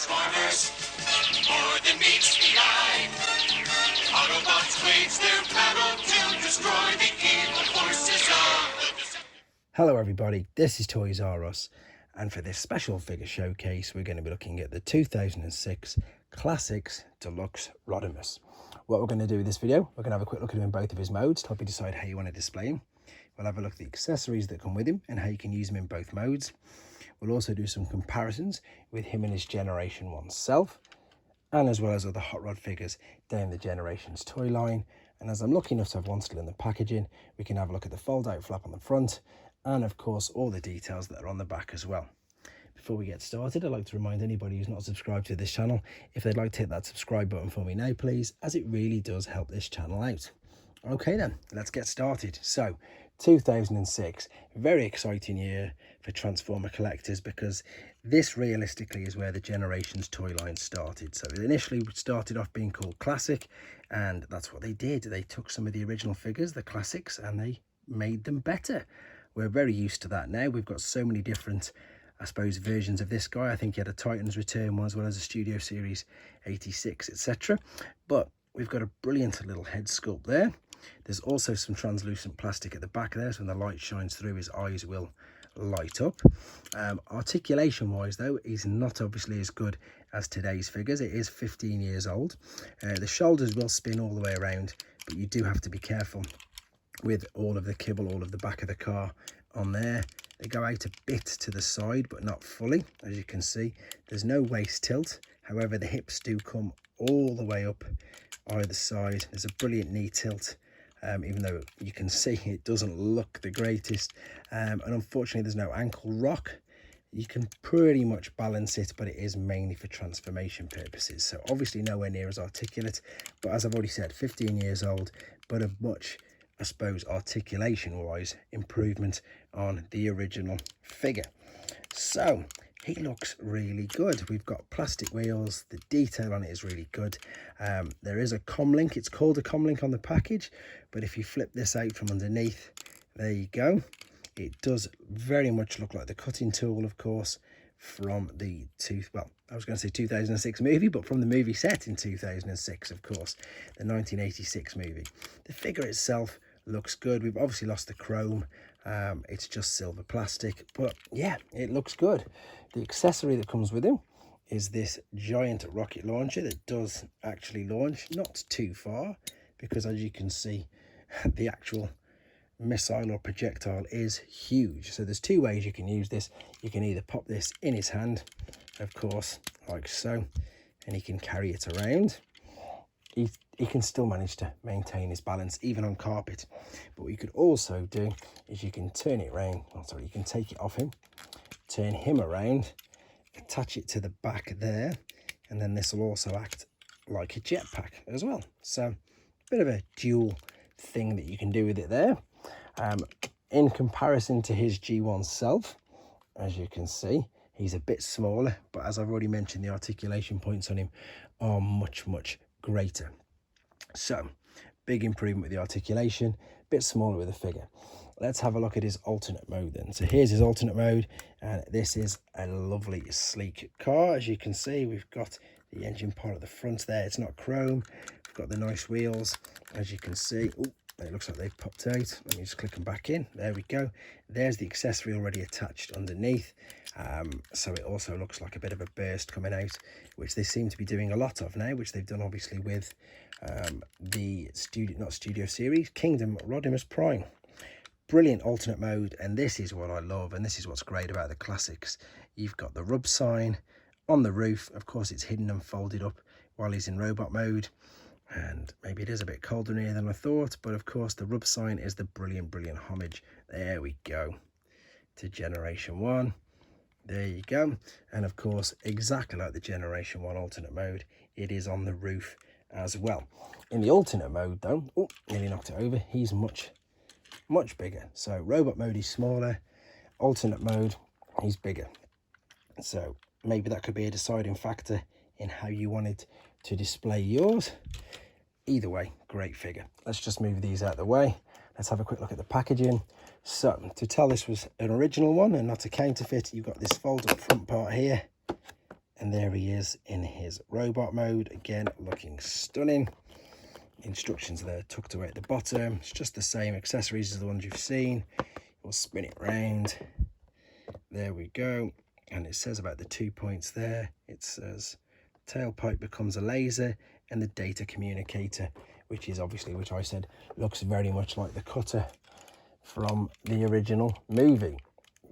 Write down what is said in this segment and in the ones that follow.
Transformers, more than meets the eye. Autobots wage their battle to destroy the evil forces of the... Hello everybody, this is Toys R Us, and for this special figure showcase we're going to be looking at the 2006 Classics Deluxe Rodimus. What we're going to do with this video, we're going to have a quick look at him in both of his modes to help you decide how you want to display him. We'll have a look at the accessories that come with him and how you can use them in both modes. We'll also do some comparisons with him and his Generation 1 self, and as well as other hot rod figures down the Generations toy line. And as I'm lucky enough to have one still in the packaging, we can have a look at the fold out flap on the front, and of course all the details that are on the back as well. Before we get started, I'd like to remind anybody who's not subscribed to this channel, if they'd like to hit that subscribe button for me now please, as it really does help this channel out. Okay then, let's get started. So 2006, very exciting year for Transformer collectors, because this realistically is where the Generations toy line started. So it initially started off being called Classic, and that's what they did. They took some of the original figures, the classics, and they made them better. We're very used to that now. We've got so many different, I suppose, versions of this guy. I think he had a Titans Return one as well as a Studio Series 86, etc. But we've got a brilliant little head sculpt there. There's also some translucent plastic at the back there, so when the light shines through, his eyes will light up. Articulation wise though, he's not obviously as good as today's figures. It is 15 years old. The shoulders will spin all the way around, but you do have to be careful with all of the kibble, all of the back of the car on there. They go out a bit to the side, but not fully. As you can see, there's no waist tilt. However, the hips do come all the way up either side. There's a brilliant knee tilt, even though you can see it doesn't look the greatest. And unfortunately, there's no ankle rock. You can pretty much balance it, but it is mainly for transformation purposes. So obviously nowhere near as articulate, but as I've already said, 15 years old, but a much, I suppose, articulation-wise improvement on the original figure. So he looks really good. We've got plastic wheels. The detail on it is really good. There is a comlink. It's called a comlink on the package, but if you flip this out from underneath, there you go. It does very much look like the cutting tool, of course, from the 2006 movie, but from the movie set in 2006, of course, the 1986 movie. The figure itself looks good. We've obviously lost the chrome. It's just silver plastic, but yeah, it looks good. The accessory that comes with him is this giant rocket launcher that does actually launch not too far, because as you can see, the actual missile or projectile is huge. So there's two ways you can use this. You can either pop this in his hand, of course, like so, and he can carry it around. He can still manage to maintain his balance even on carpet. But what you could also do is you can turn it around, you can take it off him, turn him around, attach it to the back there, and then this will also act like a jetpack as well. So a bit of a dual thing that you can do with it there. In comparison to his G1 self, as you can see, he's a bit smaller, but as I've already mentioned, the articulation points on him are much greater. So big improvement with the articulation, a bit smaller with the figure. Let's have a look at his alternate mode then. So here's his alternate mode, and this is a lovely sleek car. As you can see, we've got the engine part at the front there. It's not chrome. We've got the nice wheels, as you can see. Ooh, it looks like they've popped out. Let me just click them back in. There we go. There's the accessory already attached underneath. So it also looks like a bit of a burst coming out, which they seem to be doing a lot of now, which they've done obviously with the Studio Series Kingdom Rodimus Prime. Brilliant alternate mode, and this is what I love, and this is what's great about the classics. You've got the rub sign on the roof. Of course, it's hidden and folded up while he's in robot mode. And maybe it is a bit colder in here than I thought, but of course the rub sign is the brilliant homage. There we go, to Generation 1. There you go. And of course, exactly like the Generation 1 alternate mode, it is on the roof as well. In the alternate mode though, oh, nearly knocked it over, he's much bigger. So robot mode is smaller, alternate mode he's bigger. So maybe that could be a deciding factor in how you wanted to display yours. Either way, great figure. Let's just move these out of the way. Let's have a quick look at the packaging. So to tell this was an original one and not a counterfeit, you've got this fold up front part here, And there he is in his robot mode, again looking stunning. Instructions there tucked away at the bottom. It's just the same accessories as the ones you've seen. We'll spin it round. There we go. And it says about the 2 points there. It says tailpipe becomes a laser and the data communicator, which is obviously, which I said looks very much like the cutter from the original movie.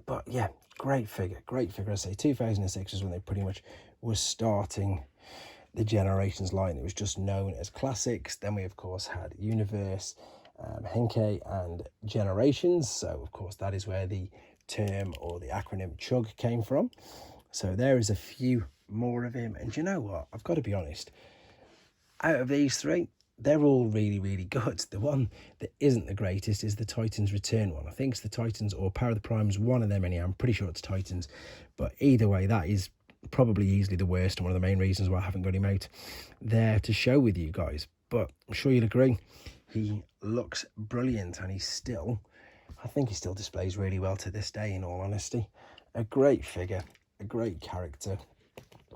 But yeah, great figure, great figure. I say 2006 was when they pretty much was starting the Generations line. It was just known as Classics. Then we of course had Universe, Henkei and Generations. So of course that is where the term or the acronym CHUG came from. So there is a few more of him. And you know what? I've got to be honest. Out of these three, they're all really, really good. The one that isn't the greatest is the Titans Return one. I think it's the Titans or Power of the Primes, one of them anyhow. I'm pretty sure it's Titans. But either way, that is probably easily the worst and one of the main reasons why I haven't got him out there to show with you guys. But I'm sure you'll agree, he looks brilliant and I think he still displays really well to this day, in all honesty. A great figure, a great character.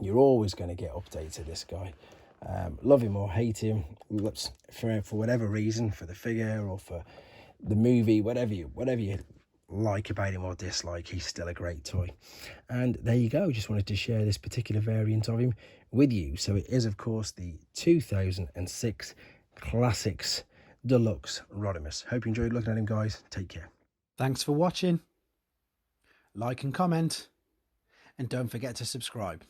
You're always going to get updates of this guy. Love him or hate him, for whatever reason, for the figure or for the movie, whatever you like about him or dislike, he's still a great toy. And there you go, just wanted to share this particular variant of him with you. So it is of course the 2006 Classics Deluxe Rodimus. Hope you enjoyed looking at him, guys. Take care. Thanks for watching. Like and comment, and don't forget to subscribe.